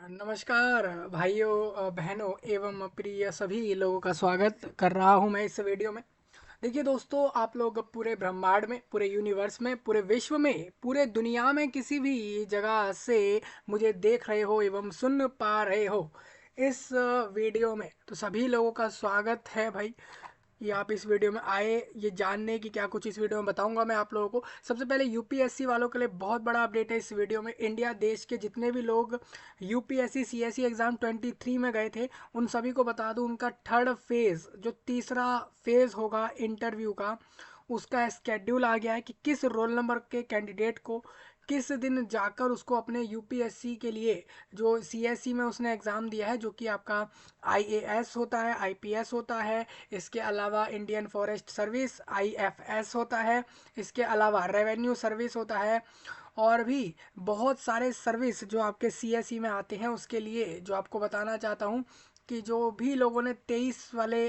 नमस्कार भाइयों बहनों एवं प्रिय सभी लोगों का स्वागत कर रहा हूं मैं इस वीडियो में। देखिए दोस्तों, आप लोग पूरे ब्रह्मांड में, पूरे यूनिवर्स में, पूरे विश्व में, पूरे दुनिया में किसी भी जगह से मुझे देख रहे हो एवं सुन पा रहे हो इस वीडियो में, तो सभी लोगों का स्वागत है भाई। ये आप इस वीडियो में आए ये जानने की क्या कुछ इस वीडियो में बताऊंगा मैं आप लोगों को। सबसे पहले यूपीएससी वालों के लिए बहुत बड़ा अपडेट है इस वीडियो में। इंडिया देश के जितने भी लोग यूपीएससी सीएससी एग्जाम 23 में गए थे, उन सभी को बता दूं, उनका थर्ड फेज, जो तीसरा फेज होगा इंटरव्यू का, उसका स्केड्यूल आ गया है कि किस रोल नंबर के कैंडिडेट को किस दिन जाकर उसको अपने यूपीएससी के लिए, जो सीएससी में उसने एग्ज़ाम दिया है, जो कि आपका आईएएस होता है, आईपीएस होता है, इसके अलावा इंडियन फॉरेस्ट सर्विस आईएफएस होता है, इसके अलावा रेवेन्यू सर्विस होता है, और भी बहुत सारे सर्विस जो आपके सीएससी में आते हैं। उसके लिए जो आपको बताना चाहता हूँ कि जो भी लोगों ने 23 वाले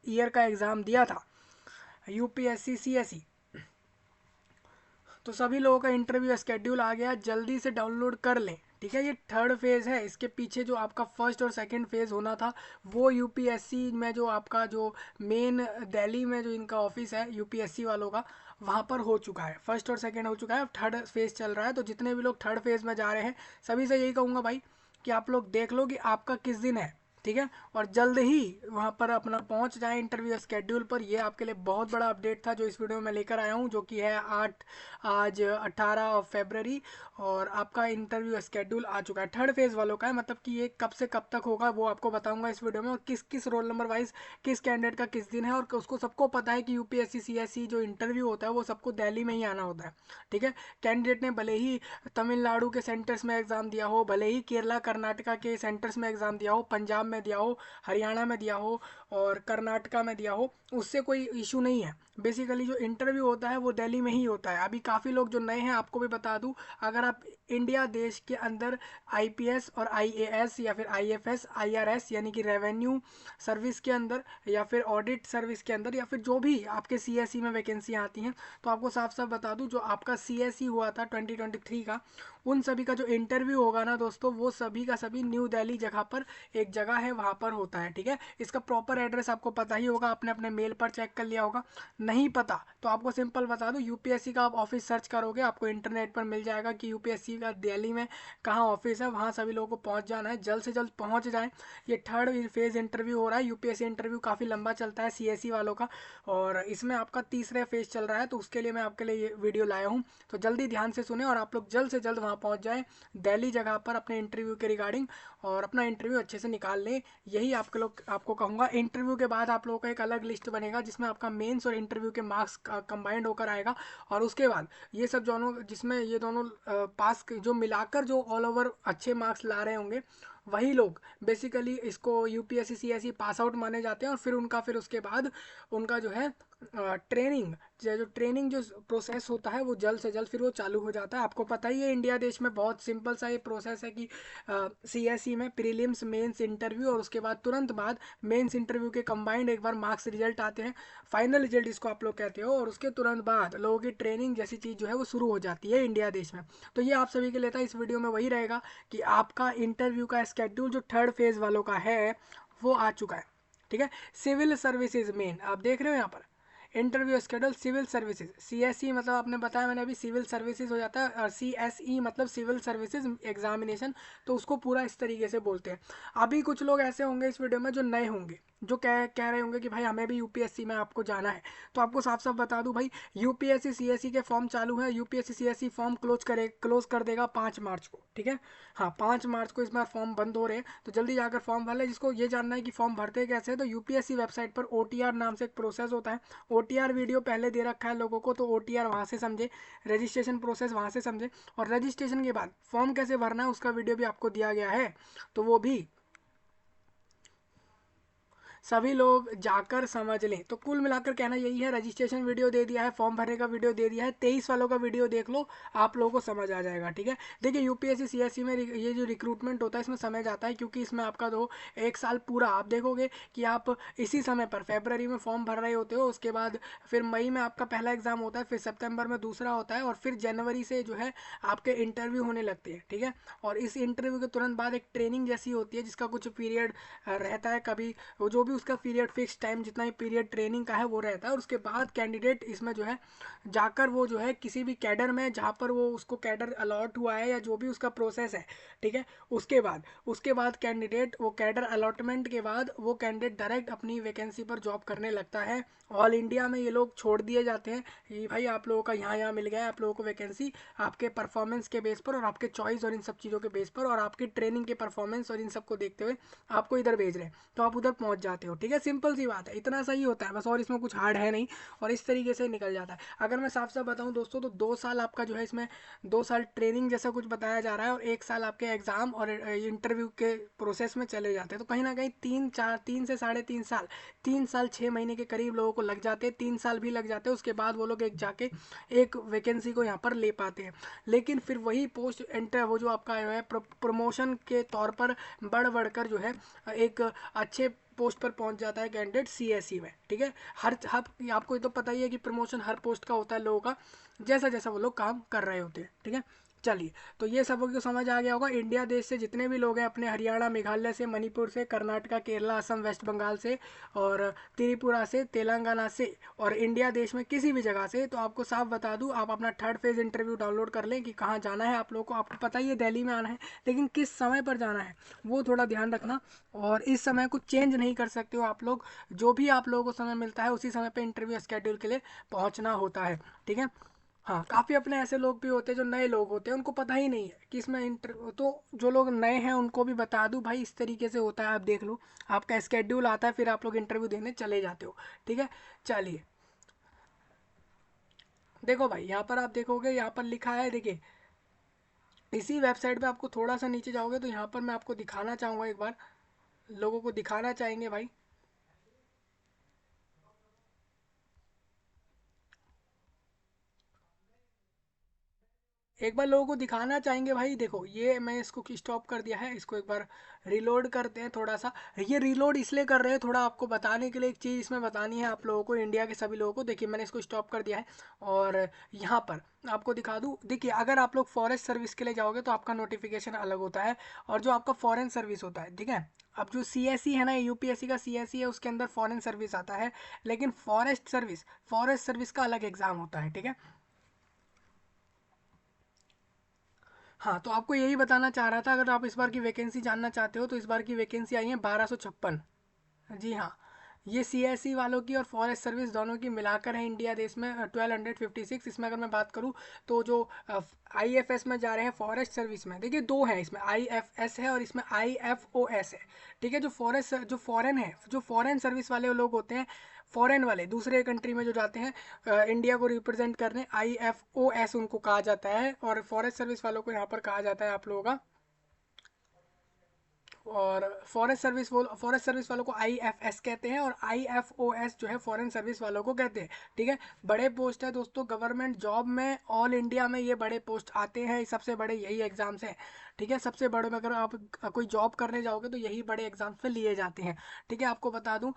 ईयर का एग्ज़ाम दिया था यूपीएससी सीएससी, तो सभी लोगों का इंटरव्यू स्केड्यूल आ गया, जल्दी से डाउनलोड कर लें। ठीक है, ये थर्ड फेज़ है। इसके पीछे जो आपका फर्स्ट और सेकंड फेज़ होना था, वो यूपीएससी में जो आपका जो मेन दिल्ली में जो इनका ऑफिस है यूपीएससी वालों का, वहाँ पर हो चुका है। फर्स्ट और सेकंड हो चुका है, अब थर्ड फेज़ चल रहा है। तो जितने भी लोग थर्ड फेज़ में जा रहे हैं, सभी से यही कहूँगा भाई कि आप लोग देख लो कि आपका किस दिन है। ठीक है, और जल्द ही वहाँ पर अपना पहुँच जाए इंटरव्यू स्केड्यूल पर। ये आपके लिए बहुत बड़ा अपडेट था जो इस वीडियो में मैं लेकर आया हूँ, जो कि है आज 18 फरवरी, और आपका इंटरव्यू स्केड्यूल आ चुका है। थर्ड फेज़ वालों का है, मतलब कि ये कब से कब तक होगा वो आपको बताऊंगा इस वीडियो में, और किस किस रोल नंबर वाइज किस कैंडिडेट का किस दिन है। और उसको सबको पता है कि यूपीएससी सीएससी जो इंटरव्यू होता है वो सबको दिल्ली में ही आना होता है। ठीक है, कैंडिडेट ने भले ही तमिलनाडु के सेंटर्स में एग्ज़ाम दिया हो, भले ही केरला कर्नाटका के सेंटर्स में एग्ज़ाम दिया हो, पंजाब में दिया हो, हरियाणा में दिया हो, और कर्नाटका में दिया हो, उससे कोई इशू नहीं है। बेसिकली जो इंटरव्यू होता है वो दिल्ली में ही होता है। अभी काफ़ी लोग जो नए हैं, आपको भी बता दूं, अगर आप इंडिया देश के अंदर आईपीएस और आईएएस या फिर आईएफएस आईआरएस यानी कि रेवेन्यू सर्विस के अंदर, या फिर ऑडिट सर्विस के अंदर, या फिर जो भी आपके सीएससी में वैकेंसियाँ आती हैं, तो आपको साफ साफ बता दूं, जो आपका सीएससी हुआ था 2023 का, उन सभी का जो इंटरव्यू होगा ना दोस्तों, वो सभी का सभी न्यू दिल्ली जगह पर, एक जगह है वहाँ पर होता है। ठीक है, इसका प्रॉपर एड्रेस आपको पता ही होगा, आपने अपने मेल पर चेक कर लिया होगा। नहीं पता तो आपको सिंपल बता दूं, यूपीएससी का आप ऑफिस सर्च करोगे, आपको इंटरनेट पर मिल जाएगा कि यूपीएससी का दिल्ली में कहाँ ऑफिस है। वहाँ सभी लोगों को पहुँच जाना है, जल्द से जल्द पहुँच जाएं। ये थर्ड फेज इंटरव्यू हो रहा है। यूपीएससी इंटरव्यू काफ़ी लंबा चलता है सीएससी वालों का, और इसमें आपका तीसरे फेज चल रहा है, तो उसके लिए मैं आपके लिए ये वीडियो लाया हूँ। तो जल्दी ध्यान से सुने और आप लोग जल्द से जल्द वहाँ पहुँच जाएँ दिल्ली जगह पर अपने इंटरव्यू के रिगार्डिंग, और अपना इंटरव्यू अच्छे से निकाल लें। यही आपको कहूँगा। इंटरव्यू के बाद आप लोगों का एक अलग लिस्ट बनेगा, जिसमें आपका मेंस और इंटरव्यू के मार्क्स कंबाइंड होकर आएगा। और उसके बाद ये सब दोनों, जिसमें ये दोनों पास जो मिलाकर जो ऑल ओवर अच्छे मार्क्स ला रहे होंगे, वही लोग बेसिकली इसको यूपीएससी सीएससी पास आउट माने जाते हैं। और फिर उसके बाद उनका जो है ट्रेनिंग, जो ट्रेनिंग जो प्रोसेस होता है, वो जल्द से जल्द फिर वो चालू हो जाता है। आपको पता ही है, इंडिया देश में बहुत सिंपल सा ये प्रोसेस है कि सीएससी में प्रीलिम्स मेंस इंटरव्यू, और उसके बाद तुरंत बाद मेंस इंटरव्यू के कंबाइंड एक बार मार्क्स रिजल्ट आते हैं, फाइनल रिजल्ट इसको आप लोग कहते हो, और उसके तुरंत बाद लोगों की ट्रेनिंग जैसी चीज़ जो है वो शुरू हो जाती है इंडिया देश में। तो ये आप सभी के लिए था, इस वीडियो में वही रहेगा कि आपका इंटरव्यू का स्केड्यूल जो थर्ड फेज वालों का है वो आ चुका है। ठीक है, सिविल सर्विसेज मेन आप देख रहे हो यहाँ पर, interview schedule civil services. CSE मतलब आपने बताया मैंने अभी, सिविल सर्विसेज हो जाता है, और सीएसई मतलब सिविल सर्विसेज एग्जामिनेशन, तो उसको पूरा इस तरीके से बोलते हैं। अभी कुछ लोग ऐसे होंगे इस वीडियो में जो नए होंगे, जो कह रहे होंगे कि भाई हमें भी यूपीएससी में आपको जाना है। तो आपको साफ साफ बता दूं भाई, यूपीएससी सीएससी के फॉर्म चालू है। यूपीएससी सीएससी फॉर्म क्लोज कर देगा 5 मार्च को। ठीक है, हाँ 5 मार्च को इस बार फॉर्म बंद हो रहे हैं, तो जल्दी जाकर फॉर्म भर ले। जिसको ये जानना है कि फॉर्म भरते कैसे हैं, तो यूपीएससी वेबसाइट पर ओटीआर नाम से एक प्रोसेस होता है। ओटीआर वीडियो पहले दे रखा है लोगों को, तो ओटीआर वहाँ से समझे, रजिस्ट्रेशन प्रोसेस वहाँ से समझे, और रजिस्ट्रेशन के बाद फॉर्म कैसे भरना है उसका वीडियो भी आपको दिया गया है, तो वो भी सभी लोग जाकर समझ लें। तो कुल मिलाकर कहना यही है, रजिस्ट्रेशन वीडियो दे दिया है, फॉर्म भरने का वीडियो दे दिया है, 23 वालों का वीडियो देख लो, आप लोगों को समझ आ जाएगा। ठीक है, देखिए यूपीएससी सीएससी में ये जो रिक्रूटमेंट होता है इसमें समय जाता है, क्योंकि इसमें आपका दो एक साल पूरा आप देखोगे कि आप इसी समय पर फरवरी में फॉर्म भर रहे होते हो, उसके बाद फिर मई में आपका पहला एग्जाम होता है, फिर सितंबर में दूसरा होता है, और फिर जनवरी से जो है आपके इंटरव्यू होने लगते हैं। ठीक है, और इस इंटरव्यू के तुरंत बाद एक ट्रेनिंग जैसी होती है जिसका कुछ पीरियड रहता है, कभी वो जो भी उसका पीरियड फिक्स टाइम जितना ही पीरियड ट्रेनिंग का है वो रहता है, और उसके बाद कैंडिडेट इसमें जो है जाकर वो जो है किसी भी कैडर में जहाँ पर वो उसको कैडर अलॉट हुआ है या जो भी उसका प्रोसेस है, ठीक है, उसके बाद कैंडिडेट वो कैडर अलॉटमेंट के बाद वो कैंडिडेट डायरेक्ट अपनी वैकेंसी पर जॉब करने लगता है। ऑल इंडिया में ये लोग छोड़ दिए जाते हैं कि भाई आप लोगों का यहाँ मिल गया है, आप लोगों को वैकेंसी आपके परफॉर्मेंस के बेस पर और आपके चॉइस और इन सब चीज़ों के बेस पर और आपकी ट्रेनिंग के परफॉर्मेंस और इन सब को देखते हुए आपको इधर भेज रहे हैं, तो आप उधर पहुंच जाते हो। ठीक है, सिंपल सी बात है, इतना सही होता है बस, और इसमें कुछ हार्ड है नहीं, और इस तरीके से निकल जाता है। अगर मैं साफ साफ बताऊं दोस्तों, तो 2 साल आपका जो है इसमें 2 साल ट्रेनिंग जैसा कुछ बताया जा रहा है, और 1 साल आपके एग्जाम और इंटरव्यू के प्रोसेस में चले जाते हैं। तो कहीं ना कहीं 3 से 3.5 साल 3 साल 6 महीने के करीब लोगों को लग जाते हैं, 3 साल भी लग जाते हैं, उसके बाद वो लोग एक जाके एक वैकेंसी को यहाँ पर ले पाते हैं। लेकिन फिर वही पोस्ट एंटर वो जो आपका है प्रमोशन के तौर पर बढ़ बढ़कर जो है एक अच्छे पोस्ट पर पहुंच जाता है कैंडिडेट सीएससी में। ठीक है, हर आपको ये तो पता ही है कि प्रमोशन हर पोस्ट का होता है लोगों का, जैसा जैसा वो लोग काम कर रहे होते हैं। ठीक है, चलिए, तो ये सब को समझ आ गया होगा। इंडिया देश से जितने भी लोग हैं, अपने हरियाणा, मेघालय से, मणिपुर से, कर्नाटका, केरला, असम, वेस्ट बंगाल से और त्रिपुरा से, तेलंगाना से, और इंडिया देश में किसी भी जगह से, तो आपको साफ बता दूं, आप अपना 3rd फेज इंटरव्यू डाउनलोड कर लें कि कहाँ जाना है आप लोगों को। आपको पता ही है दिल्ली में आना है, लेकिन किस समय पर जाना है वो थोड़ा ध्यान रखना, और इस समय कुछ चेंज नहीं कर सकते हो आप लोग, जो भी आप लोगों को समय मिलता है उसी समय पे इंटरव्यू स्केड्यूल के लिए पहुंचना होता है। ठीक है, हाँ, काफ़ी अपने ऐसे लोग भी होते हैं जो नए लोग होते हैं, उनको पता ही नहीं है कि इसमें तो जो लोग नए हैं उनको भी बता दूं भाई, इस तरीके से होता है, आप देख लो, आपका स्केड्यूल आता है, फिर आप लोग इंटरव्यू देने चले जाते हो। ठीक है, चलिए, देखो भाई, यहाँ पर आप देखोगे, यहाँ पर लिखा है, देखिए इसी वेबसाइट पे आपको थोड़ा सा नीचे जाओगे तो यहाँ पर मैं आपको दिखाना चाहूँगा, एक बार लोगों को दिखाना चाहेंगे भाई, एक बार लोगों को दिखाना चाहेंगे भाई। देखो, ये मैं इसको स्टॉप कर दिया है, इसको एक बार रिलोड करते हैं थोड़ा सा। ये रिलोड इसलिए कर रहे हैं, थोड़ा आपको बताने के लिए एक चीज़ इसमें बतानी है आप लोगों को, इंडिया के सभी लोगों को। देखिए, मैंने इसको स्टॉप कर दिया है, और यहाँ पर आपको दिखा दूँ। देखिए, अगर आप लोग फॉरेस्ट सर्विस के लिए जाओगे तो आपका नोटिफिकेशन अलग होता है, और जो आपका फॉरेन सर्विस होता है, ठीक है, अब जो सीएससी है ना, यूपीएससी का सीएससी है, उसके अंदर फॉरेन सर्विस आता है, लेकिन फॉरेस्ट सर्विस का अलग एग्जाम होता है। ठीक है, हाँ, तो आपको यही बताना चाह रहा था, अगर आप इस बार की वैकेंसी जानना चाहते हो तो इस बार की वैकेंसी आई है 1256। जी हाँ, ये सीएससी वालों की और फॉरेस्ट सर्विस दोनों की मिलाकर है इंडिया देश में 1256। इसमें अगर मैं बात करूँ तो जो आईएफएस में जा रहे हैं फॉरेस्ट सर्विस में, देखिए दो है इसमें, आईएफएस है और इसमें आईएफओएस है। ठीक है, जो फॉरेन सर्विस वाले लोग होते हैं, फॉरेन वाले दूसरे कंट्री में जो जाते हैं इंडिया को रिप्रेजेंट करने, आईएफओएस उनको कहा जाता है, और फॉरेस्ट सर्विस वालों को यहाँ पर कहा जाता है आप लोगों का, और फॉरेस्ट सर्विस वालों को आईएफएस कहते हैं, और आईएफओएस जो है फॉरेन सर्विस वालों को कहते हैं। ठीक है, बड़े पोस्ट है दोस्तों गवर्नमेंट जॉब में, ऑल इंडिया में ये बड़े पोस्ट आते हैं, सबसे बड़े यही एग्जाम्स हैं। ठीक है, सबसे बड़े में अगर आप कोई जॉब करने जाओगे तो यही बड़े एग्जाम्स पे लिए जाते हैं। ठीक है, आपको बता दूं,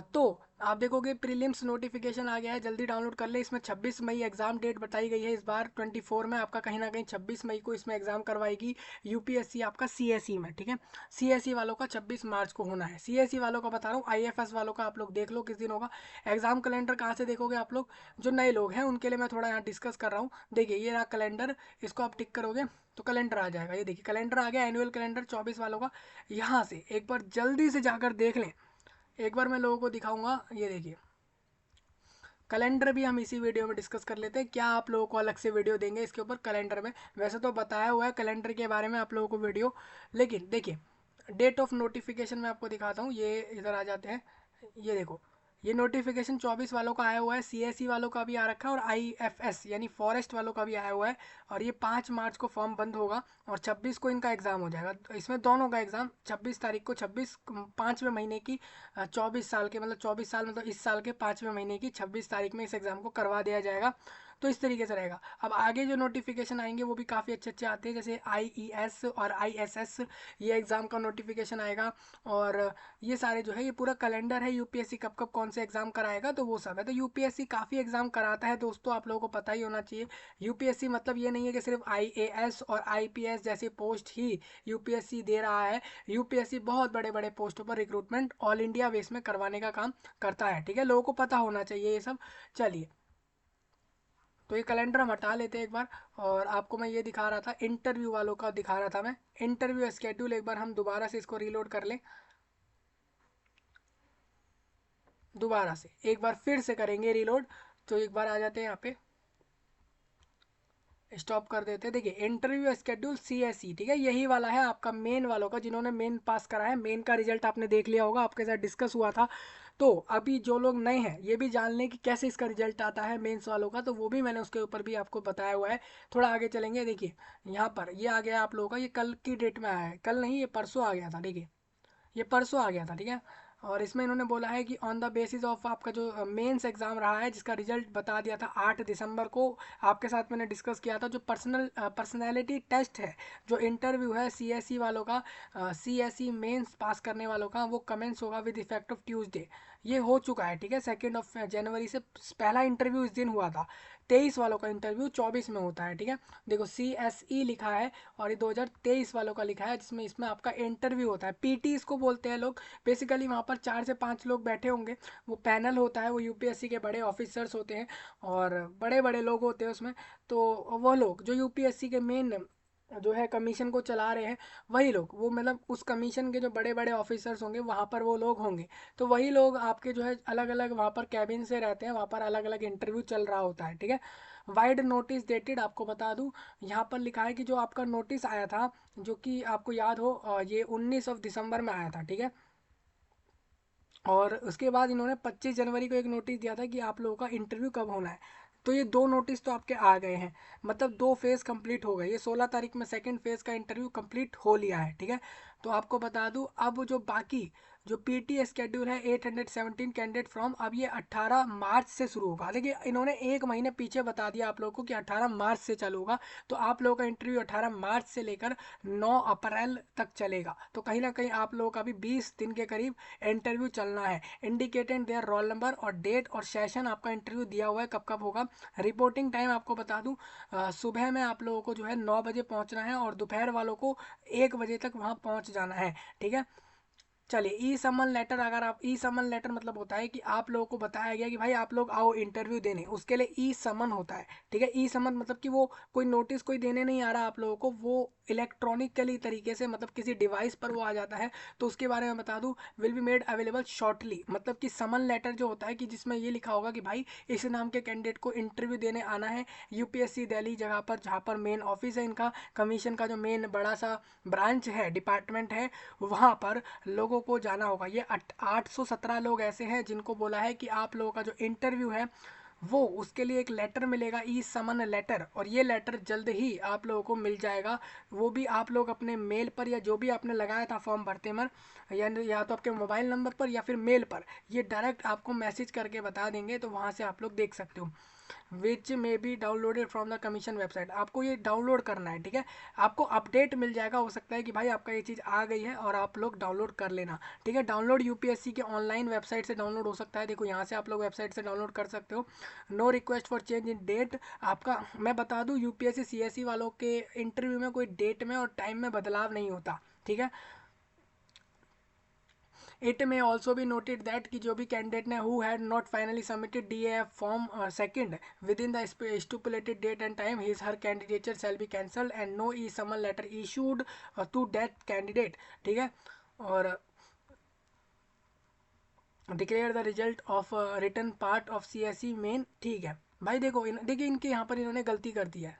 तो आप देखोगे प्रीलिम्स नोटिफिकेशन आ गया है, जल्दी डाउनलोड कर ले। इसमें 26 मई एग्जाम डेट बताई गई है, इस बार 24 में आपका कहीं ना कहीं 26 मई को इसमें एग्जाम करवाएगी यूपीएससी आपका सीएसई में। ठीक है, सीएसई वालों का 26 मार्च को होना है, सीएसई वालों का बता रहा हूँ, आईएफएस वालों का आप लोग देख लो किस दिन होगा। एग्जाम कैलेंडर कहाँ से देखोगे आप लोग, जो नए लोग हैं उनके लिए मैं थोड़ा यहाँ डिस्कस कर रहा हूँ। देखिए, ये रहा कैलेंडर, इसको आप टिक करोगे तो कैलेंडर आ जाएगा। ये देखिए कैलेंडर आ गया, एनुअल कैलेंडर 24 वालों का। यहाँ से एक बार जल्दी से जाकर देख लें, एक बार मैं लोगों को दिखाऊंगा। ये देखिए कैलेंडर भी हम इसी वीडियो में डिस्कस कर लेते हैं, क्या आप लोगों को अलग से वीडियो देंगे इसके ऊपर कैलेंडर में, वैसे तो बताया हुआ है कैलेंडर के बारे में आप लोगों को वीडियो, लेकिन देखिए डेट ऑफ नोटिफिकेशन में आपको दिखाता हूँ। ये इधर आ जाते हैं, ये देखो ये नोटिफिकेशन 24 वालों का आया हुआ है, CSE वालों का भी आ रखा है और IFS यानी फॉरेस्ट वालों का भी आया हुआ है। और ये 5 मार्च को फॉर्म बंद होगा और 26 को इनका एग्ज़ाम हो जाएगा। तो इसमें दोनों का एग्ज़ाम 26 तारीख को, 26 पाँचवें महीने की 24 साल के, मतलब 24 साल मतलब इस साल के 5वें महीने की 26 तारीख में इस एग्ज़ाम को करवा दिया जाएगा। तो इस तरीके से रहेगा। अब आगे जो नोटिफिकेशन आएंगे वो भी काफ़ी अच्छे अच्छे आते हैं, जैसे IES और ISS, ये एग्ज़ाम का नोटिफिकेशन आएगा। और ये सारे जो है, ये पूरा कैलेंडर है यूपीएससी कब कब कौन से एग्जाम कराएगा, तो वो सब है। तो यूपीएससी काफ़ी एग्जाम कराता है दोस्तों, आप लोगों को पता ही होना चाहिए। यूपीएससी मतलब ये नहीं है कि सिर्फ IAS और IPS जैसी पोस्ट ही यूपीएससी दे रहा है। यूपीएससी बहुत बड़े बड़े पोस्टों पर रिक्रूटमेंट ऑल इंडिया बेस में करवाने का काम करता है, ठीक है, लोगों को पता होना चाहिए ये सब। चलिए, तो ये कैलेंडर हम हटा लेते हैं एक बार। और आपको मैं ये दिखा रहा था, इंटरव्यू वालों का दिखा रहा था मैं, इंटरव्यू स्केड्यूल एक बार हम दोबारा से इसको रीलोड कर लें। दोबारा से एक बार फिर से करेंगे रीलोड। तो एक बार आ जाते हैं यहाँ पे, स्टॉप कर देते हैं। देखिए, इंटरव्यू स्केड्यूल CSE, ठीक है, यही वाला है आपका मेन वालों का, जिन्होंने मेन पास करा है। मेन का रिजल्ट आपने देख लिया होगा, आपके साथ डिस्कस हुआ था। तो अभी जो लोग नए हैं, ये भी जान लें कि कैसे इसका रिजल्ट आता है मेंस वालों का, तो वो भी मैंने उसके ऊपर भी आपको बताया हुआ है। थोड़ा आगे चलेंगे। देखिए, यहाँ पर ये आ गया आप लोगों का, ये कल की डेट में आया है, कल नहीं, ये परसों आ गया था। देखिए, ये परसों आ गया था, ठीक है। और इसमें इन्होंने बोला है कि ऑन द बेसिस ऑफ आपका जो मेंस एग्जाम रहा है, जिसका रिजल्ट बता दिया था 8 दिसंबर को, आपके साथ मैंने डिस्कस किया था, जो पर्सनैलिटी टेस्ट है, जो इंटरव्यू है CSE वालों का, CSE मेंस पास करने वालों का, वो कमेंस होगा विद इफेक्ट ऑफ ट्यूसडे। ये हो चुका है, ठीक है, 2 जनवरी से पहला इंटरव्यू इस दिन हुआ था। 23 वालों का इंटरव्यू 24 में होता है, ठीक है। देखो, CSE लिखा है और ये 2023 वालों का लिखा है, जिसमें इसमें आपका इंटरव्यू होता है। PT इसको बोलते हैं लोग। बेसिकली वहाँ पर 4 से 5 लोग बैठे होंगे, वो पैनल होता है, वो यूपीएससी के बड़े ऑफिसर्स होते हैं और बड़े बड़े लोग होते हैं उसमें। तो वो लोग जो यूपीएससी के मेन जो है कमीशन को चला रहे हैं, वही लोग, वो मतलब उस कमीशन के जो बड़े बड़े ऑफिसर्स होंगे, वहाँ पर वो लोग होंगे। तो वही लोग आपके जो है अलग अलग वहाँ पर कैबिन से रहते हैं, वहाँ पर अलग अलग इंटरव्यू चल रहा होता है, ठीक है। वाइड नोटिस डेटेड, आपको बता दूं, यहाँ पर लिखा है कि जो आपका नोटिस आया था, जो कि आपको याद हो, ये 19 दिसंबर में आया था, ठीक है। और उसके बाद इन्होंने 25 जनवरी को एक नोटिस दिया था कि आप लोगों का इंटरव्यू कब होना है। तो ये 2 नोटिस तो आपके आ गए हैं, मतलब 2 फेज़ कंप्लीट हो गए। ये 16 तारीख में सेकंड फेज़ का इंटरव्यू कंप्लीट हो लिया है, ठीक है। तो आपको बता दूं, अब जो बाकी जो PT स्केड्यूल है 817 कैंडिडेट फ्रॉम, अब ये 18 मार्च से शुरू होगा। देखिए, इन्होंने एक महीने पीछे बता दिया आप लोगों को कि 18 मार्च से चालू होगा। तो आप लोगों का इंटरव्यू 18 मार्च से लेकर 9 अप्रैल तक चलेगा। तो कहीं ना कहीं आप लोगों का भी 20 दिन के करीब इंटरव्यू चलना है। इंडिकेटेड देयर रोल नंबर और डेट और सेशन आपका इंटरव्यू दिया हुआ है, कब कब होगा। रिपोर्टिंग टाइम आपको बता दूं, सुबह में आप लोगों को जो है 9 बजे पहुंचना है और दोपहर वालों को 1 बजे तक वहां पहुंच जाना है, ठीक है। चलिए, ई समन लेटर, अगर आप ई समन लेटर मतलब होता है कि आप लोगों को बताया गया कि भाई आप लोग आओ इंटरव्यू देने, उसके लिए ई समन होता है, ठीक है। ई समन मतलब कि वो कोई नोटिस कोई देने नहीं आ रहा आप लोगों को, वो इलेक्ट्रॉनिकली तरीके से, मतलब किसी डिवाइस पर वो आ जाता है। तो उसके बारे में बता दूं, will be made available shortly, मतलब कि समन लेटर जो होता है कि जिसमें ये लिखा होगा कि भाई इस नाम के कैंडिडेट को इंटरव्यू देने आना है यूपीएससी दिल्ली जगह पर, जहाँ पर मेन ऑफिस है इनका, कमीशन का जो मेन बड़ा सा ब्रांच है, डिपार्टमेंट है, वहाँ पर लोगों को जाना होगा। ये 817 लोग ऐसे हैं जिनको बोला है कि आप लोगों का जो इंटरव्यू है, वो उसके लिए एक लेटर मिलेगा, ई समन लेटर, और ये लेटर जल्द ही आप लोगों को मिल जाएगा। वो भी आप लोग अपने मेल पर, या जो भी आपने लगाया था फॉर्म भरते में, या तो आपके मोबाइल नंबर पर या फिर मेल पर, ये डायरेक्ट आपको मैसेज करके बता देंगे, तो वहाँ से आप लोग देख सकते हो। विच में be downloaded from the commission website, आपको ये डाउनलोड करना है, ठीक है। आपको अपडेट मिल जाएगा, हो सकता है कि भाई आपका ये चीज़ आ गई है और आप लोग डाउनलोड कर लेना, ठीक है। डाउनलोड यूपीएससी के ऑनलाइन वेबसाइट से डाउनलोड हो सकता है। देखो, यहाँ से आप लोग वेबसाइट से डाउनलोड कर सकते हो। No request for change in date, आपका मैं बता दूँ, यूपीएससी CSE वालों के इंटरव्यू में कोई डेट में और टाइम में बदलाव नहीं होता, ठीक है। इट में ऑल्सो भी नोटेड दैट कि जो भी कैंडिडेट ने who had not finally submitted DAF form second within the stipulated date and time, his her candidature shall be cancelled and no e summon letter issued to that candidate, ठीक है। और declare the result of written part of CSE main, ठीक है। भाई देखो, देखिए इनके यहाँ पर इन्होंने गलती कर दी है।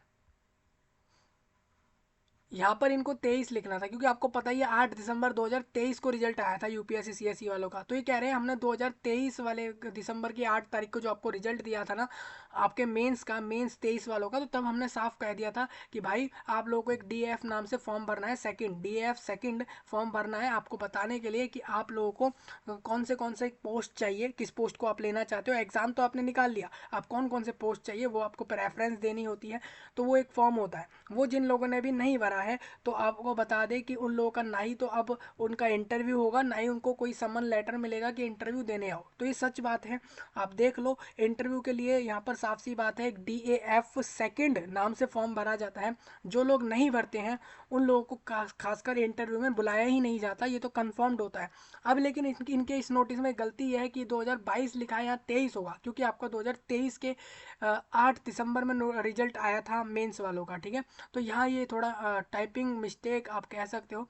यहाँ पर इनको 23 लिखना था, क्योंकि आपको पता ही है 8 दिसंबर 2023 को रिजल्ट आया था यूपीएससी सीएसई वालों का। तो ये कह रहे हैं हमने 2023 वाले दिसंबर की 8 तारीख को जो आपको रिजल्ट दिया था ना आपके मेंस का, मेंस 23 वालों का, तो तब हमने साफ कह दिया था कि भाई आप लोगों को एक डीएफ नाम से फॉर्म भरना है, सेकंड डीएफ सेकंड फॉर्म भरना है, आपको बताने के लिए कि आप लोगों को कौन से पोस्ट चाहिए, किस पोस्ट को आप लेना चाहते हो। एग्जाम तो आपने निकाल लिया, आप कौन से पोस्ट चाहिए वो आपको प्रेफरेंस देनी होती है, तो वो एक फॉर्म होता है। वो जिन लोगों ने भी नहीं भरा है तो आपको बता दें कि उन लोगों का ना ही तो अब उनका इंटरव्यू होगा, ना ही उनको कोई समन लेटर मिलेगा कि इंटरव्यू देने आओ। तो ये सच बात है, आप देख लो। इंटरव्यू के लिए यहाँ पर साफ सी बात है, DAF सेकंड नाम से फॉर्म भरा जाता है। जो लोग नहीं भरते हैं उन लोगों को खासकर इंटरव्यू में बुलाया ही नहीं जाता, ये तो कन्फर्म्ड होता है। अब लेकिन इनके इस नोटिस में गलती यह है कि 2022 लिखा है, यहाँ 23 होगा, क्योंकि आपका 2023 के 8 दिसंबर में रिजल्ट आया था मेंस वालों का, ठीक है। तो यहाँ ये थोड़ा टाइपिंग मिस्टेक आप कह सकते हो,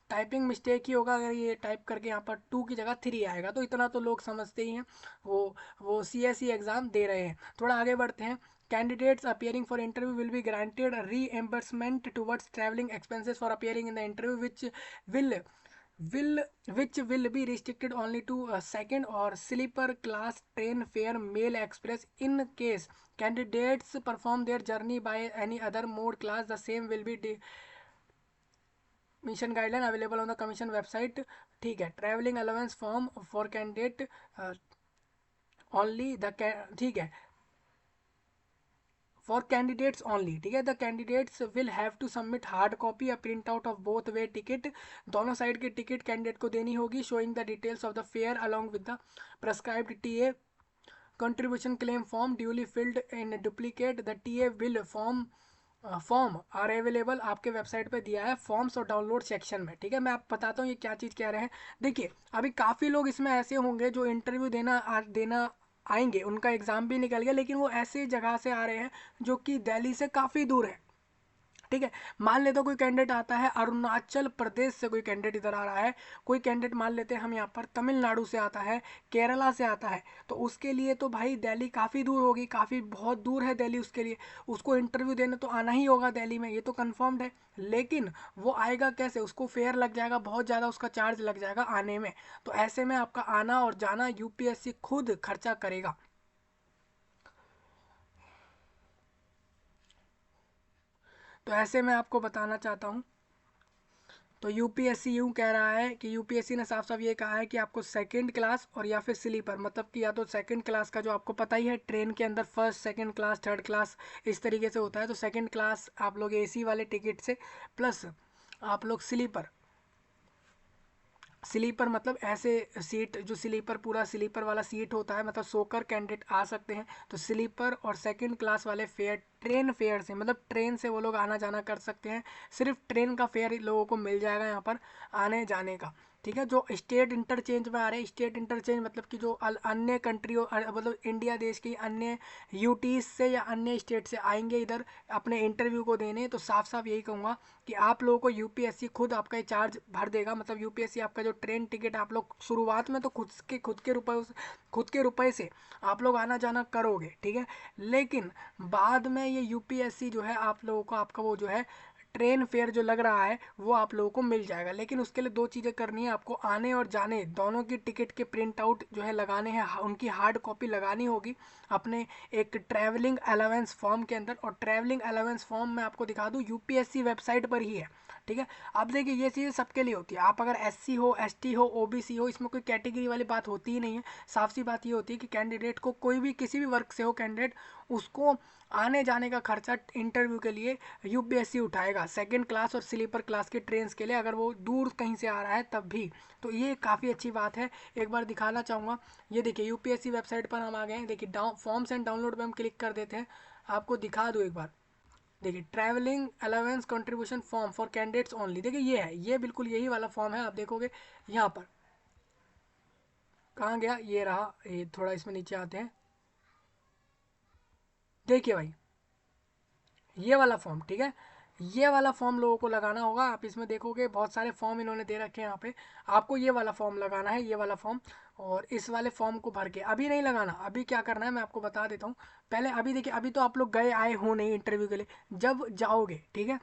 टाइपिंग मिस्टेक ही होगा। अगर ये टाइप करके यहाँ पर 2 की जगह 3 आएगा तो इतना तो लोग समझते ही हैं, वो CSE एग्ज़ाम दे रहे हैं। थोड़ा आगे बढ़ते हैं। Candidates appearing for interview will be granted a reimbursement towards traveling expenses for appearing in the interview, will will will be restricted only to a second or sleeper class train fare mail express. In case candidates perform their journey by any other mode class, the same will be mission guideline available on the commission website. ठीक है, travelling allowance form for candidate only the, ठीक है, for candidates only, ठीक है। The candidates will have to submit hard copy या print out of both way ticket, दोनों side की ticket candidate को देनी होगी, showing the details of the fare along with the prescribed TA contribution claim form duly filled in duplicate. The TA will form are available, आपके website पे दिया है forms और डाउनलोड सेक्शन में, ठीक है। मैं आप बताता हूँ ये क्या चीज़ कह रहे हैं। देखिए, अभी काफ़ी लोग इसमें ऐसे होंगे जो इंटरव्यू देना आएंगे, उनका एग्ज़ाम भी निकल गया, लेकिन वो ऐसे जगह से आ रहे हैं जो कि दिल्ली से काफ़ी दूर है, ठीक है। मान लेते कोई कैंडिडेट आता है अरुणाचल प्रदेश से, कोई कैंडिडेट इधर आ रहा है, कोई कैंडिडेट मान लेते हैं हम यहाँ पर तमिलनाडु से आता है, केरला से आता है, तो उसके लिए तो भाई दिल्ली काफ़ी दूर होगी, काफ़ी बहुत दूर है दिल्ली उसके लिए, उसको इंटरव्यू देने तो आना ही होगा दिल्ली में, ये तो कन्फर्म्ड है। लेकिन वो आएगा कैसे, उसको फेयर लग जाएगा बहुत ज़्यादा, उसका चार्ज लग जाएगा आने में। तो ऐसे में आपका आना और जाना यूपीएससी खुद खर्चा करेगा। तो ऐसे में आपको बताना चाहता हूँ, तो यूपीएससी यूँ कह रहा है कि यूपीएससी ने साफ साफ ये कहा है कि आपको सेकंड क्लास और या फिर स्लीपर, मतलब कि या तो सेकंड क्लास का जो आपको पता ही है ट्रेन के अंदर first second class third class इस तरीके से होता है, तो सेकंड क्लास आप लोग एसी वाले टिकट से, प्लस आप लोग स्लीपर, स्लीपर मतलब ऐसे सीट जो स्लीपर पूरा स्लीपर वाला सीट होता है, मतलब सोकर कैंडिडेट आ सकते हैं। तो स्लीपर और सेकंड क्लास वाले फेयर ट्रेन फेयर से, मतलब ट्रेन से वो लोग आना जाना कर सकते हैं, सिर्फ ट्रेन का फेयर लोगों को मिल जाएगा यहाँ पर आने जाने का, ठीक है। जो स्टेट इंटरचेंज में आ रहे हैं, स्टेट इंटरचेंज मतलब कि जो अन्य कंट्रियों मतलब इंडिया देश की अन्य यूटीज से या अन्य स्टेट से आएंगे इधर अपने इंटरव्यू को देने, तो साफ साफ यही कहूँगा कि आप लोगों को यूपीएससी खुद आपका ये चार्ज भर देगा। मतलब यूपीएससी आपका जो ट्रेन टिकट आप लोग शुरुआत में तो खुद के रुपए से आप लोग आना जाना करोगे, ठीक है। लेकिन बाद में ये यूपीएससी जो है आप लोगों को आपका वो जो है ट्रेन फेयर जो लग रहा है वो आप लोगों को मिल जाएगा। लेकिन उसके लिए 2 चीज़ें करनी है आपको, आने और जाने दोनों की टिकट के प्रिंट आउट जो है लगाने हैं, उनकी हार्ड कॉपी लगानी होगी अपने एक ट्रैवलिंग अलाउंस फॉर्म के अंदर। और ट्रैवलिंग अलाउंस फॉर्म मैं आपको दिखा दूँ यूपीएससी वेबसाइट पर ही है, ठीक है। अब देखिए ये चीज़ सबके लिए होती है, आप अगर एससी हो, एसटी हो, ओबीसी हो, इसमें कोई कैटेगरी वाली बात होती ही नहीं है। साफ सी बात ये होती है कि कैंडिडेट को, कोई भी किसी भी वर्ग से हो कैंडिडेट, उसको आने जाने का खर्चा इंटरव्यू के लिए यूपीएससी उठाएगा, सेकंड क्लास और स्लीपर क्लास के ट्रेन के लिए, अगर वो दूर कहीं से आ रहा है तब भी। तो ये काफ़ी अच्छी बात है, एक बार दिखाना चाहूँगा। ये देखिए यूपीएससी वेबसाइट पर हम आ गए हैं, देखिए फॉर्म्स एंड डाउनलोड पर हम क्लिक कर देते हैं, आपको दिखा दूँ एक बार। देखिए travelling allowance contribution form for candidates only, देखिए ये है, ये बिल्कुल यही वाला फॉर्म है। आप देखोगे यहाँ पर, कहाँ गया, ये रहा, ये थोड़ा इसमें नीचे आते हैं, देखिए भाई ये वाला फॉर्म, ठीक है। ये वाला फॉर्म लोगों को लगाना होगा। आप इसमें देखोगे बहुत सारे फॉर्म इन्होंने दे रखे हैं यहाँ पे, आपको ये वाला फॉर्म लगाना है, ये वाला फॉर्म। और इस वाले फॉर्म को भर के अभी नहीं लगाना, अभी क्या करना है मैं आपको बता देता हूँ। पहले अभी देखिए, अभी तो आप लोग गए आए हो नहीं इंटरव्यू के लिए, जब जाओगे, ठीक है,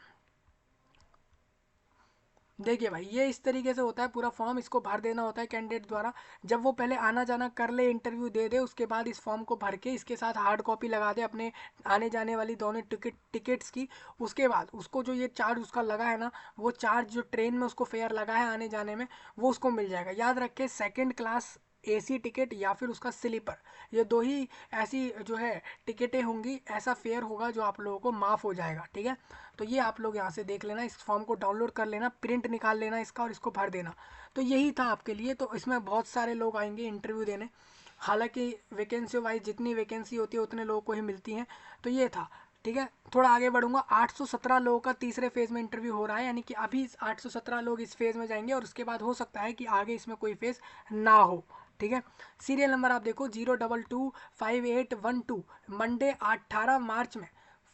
देखिए भाई, ये इस तरीके से होता है पूरा फॉर्म, इसको भर देना होता है कैंडिडेट द्वारा। जब वो पहले आना जाना कर ले, इंटरव्यू दे दे, उसके बाद इस फॉर्म को भर के इसके साथ हार्ड कॉपी लगा दे अपने आने जाने वाली दोनों टिकट्स की। उसके बाद उसको जो ये चार्ज उसका लगा है ना, वो चार्ज जो ट्रेन में उसको फेयर लगा है आने जाने में, वो उसको मिल जाएगा। याद रखे, सेकेंड क्लास एसी टिकट या फिर उसका स्लीपर, ये दो ही ऐसी जो है टिकटें होंगी, ऐसा फेयर होगा जो आप लोगों को माफ़ हो जाएगा। ठीक है, तो ये आप लोग यहाँ से देख लेना, इस फॉर्म को डाउनलोड कर लेना, प्रिंट निकाल लेना इसका और इसको भर देना। तो यही था आपके लिए। तो इसमें बहुत सारे लोग आएंगे इंटरव्यू देने, हालांकि वैकेंसी वाइज जितनी वैकेंसी होती है उतने लोगों को ही मिलती हैं। तो ये था। ठीक है, थोड़ा आगे बढ़ूंगा। 817 लोगों का तीसरे फेज़ में इंटरव्यू हो रहा है, यानी कि अभी 817 लोग इस फेज़ में जाएंगे और उसके बाद हो सकता है कि आगे इसमें कोई फेज़ ना हो। ठीक है, सीरियल नंबर आप देखो 0225812, मंडे 18 मार्च में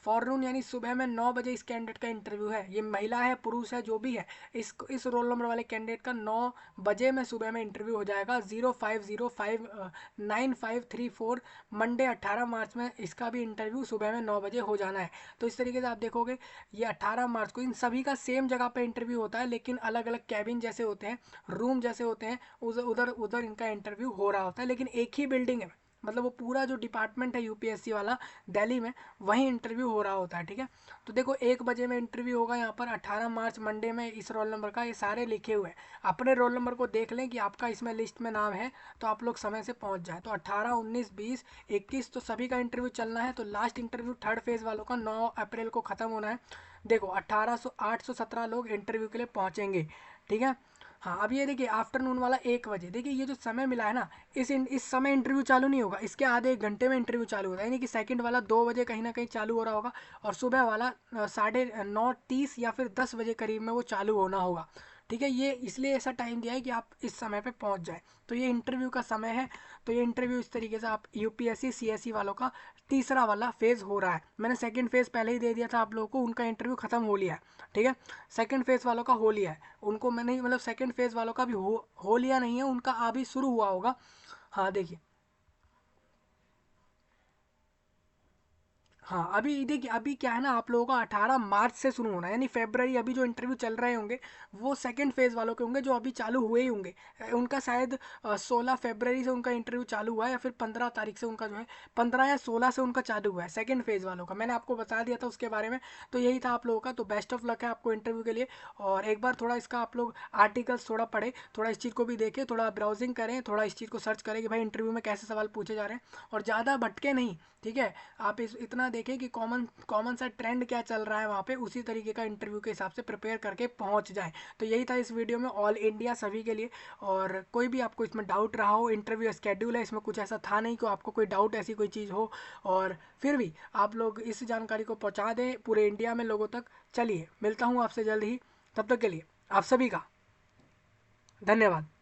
फॉरनून यानी सुबह में 9 बजे इस कैंडिडेट का इंटरव्यू है। ये महिला है पुरुष है जो भी है, इस रोल नंबर वाले कैंडिडेट का 9 बजे में सुबह में इंटरव्यू हो जाएगा। 05059534, मंडे 18 मार्च में इसका भी इंटरव्यू सुबह में 9 बजे हो जाना है। तो इस तरीके से आप देखोगे ये 18 मार्च को इन सभी का सेम जगह पर इंटरव्यू होता है, लेकिन अलग अलग कैबिन जैसे होते हैं, रूम जैसे होते हैं, उधर उधर इनका इंटरव्यू हो रहा होता है, लेकिन एक ही बिल्डिंग है। मतलब वो पूरा जो डिपार्टमेंट है यूपीएससी वाला दिल्ली में, वहीं इंटरव्यू हो रहा होता है। ठीक है, तो देखो 1 बजे में इंटरव्यू होगा यहाँ पर 18 मार्च मंडे में इस रोल नंबर का। ये सारे लिखे हुए हैं, अपने रोल नंबर को देख लें कि आपका इसमें लिस्ट में नाम है, तो आप लोग समय से पहुँच जाए। तो 18, 19, 20, 21 तो सभी का इंटरव्यू चलना है। तो लास्ट इंटरव्यू थर्ड फेज़ वालों का 9 अप्रैल को ख़त्म होना है। देखो 817 लोग इंटरव्यू के लिए पहुँचेंगे। ठीक है, हाँ अब ये देखिए आफ्टरनून वाला 1 बजे, देखिए ये जो समय मिला है ना, इस समय इंटरव्यू चालू नहीं होगा, इसके आधे 1 घंटे में इंटरव्यू चालू होता है। यानी कि सेकंड वाला 2 बजे कहीं ना कहीं चालू हो रहा होगा और सुबह वाला 9:30 या फिर 10 बजे करीब में वो चालू होना होगा। ठीक है, ये इसलिए ऐसा टाइम दिया है कि आप इस समय पे पहुंच जाए। तो ये इंटरव्यू का समय है। तो ये इंटरव्यू इस तरीके से आप यूपीएससी सीएससी वालों का तीसरा वाला फेज़ हो रहा है। मैंने सेकंड फेज़ पहले ही दे दिया था आप लोगों को, उनका इंटरव्यू ख़त्म हो लिया है। ठीक है, सेकंड फेज़ वालों का हो लिया है, उनको मैंने मतलब सेकंड फेज़ वालों का भी हो लिया नहीं है, उनका अभी शुरू हुआ होगा। हाँ देखिए, हाँ अभी देखिए, अभी क्या है ना, आप लोगों का 18 मार्च से शुरू होना है, यानी फेब्रवरी अभी जो इंटरव्यू चल रहे होंगे वो सेकंड फेज़ वालों के होंगे, जो अभी चालू हुए ही होंगे। उनका शायद 16 फरवरी से उनका इंटरव्यू चालू हुआ है, या फिर 15 तारीख से उनका जो है, 15 या 16 से उनका चालू हुआ है सेकंड फेज़ वालों का। मैंने आपको बता दिया था उसके बारे में। तो यही था आप लोगों का। तो बेस्ट ऑफ लक है आपको इंटरव्यू के लिए। और एक बार थोड़ा इसका आप लोग आर्टिकल्स थोड़ा पढ़े, थोड़ा इस चीज़ को भी देखें, थोड़ा ब्राउजिंग करें, थोड़ा इस चीज़ को सर्च करें कि भाई इंटरव्यू में कैसे सवाल पूछे जा रहे हैं, और ज़्यादा भटके नहीं। ठीक है, आप इस इतना देखें कि कॉमन कॉमन सा ट्रेंड क्या चल रहा है वहाँ पे, उसी तरीके का इंटरव्यू के हिसाब से प्रिपेयर करके पहुँच जाए। तो यही था इस वीडियो में, ऑल इंडिया सभी के लिए। और कोई भी आपको इसमें डाउट रहा हो, इंटरव्यू स्केड्यूल है, इसमें कुछ ऐसा था नहीं कि आपको कोई डाउट ऐसी कोई चीज़ हो, और फिर भी आप लोग इस जानकारी को पहुँचा दें पूरे इंडिया में लोगों तक। चलिए, मिलता हूँ आपसे जल्द ही, तब तक के लिए आप सभी का धन्यवाद।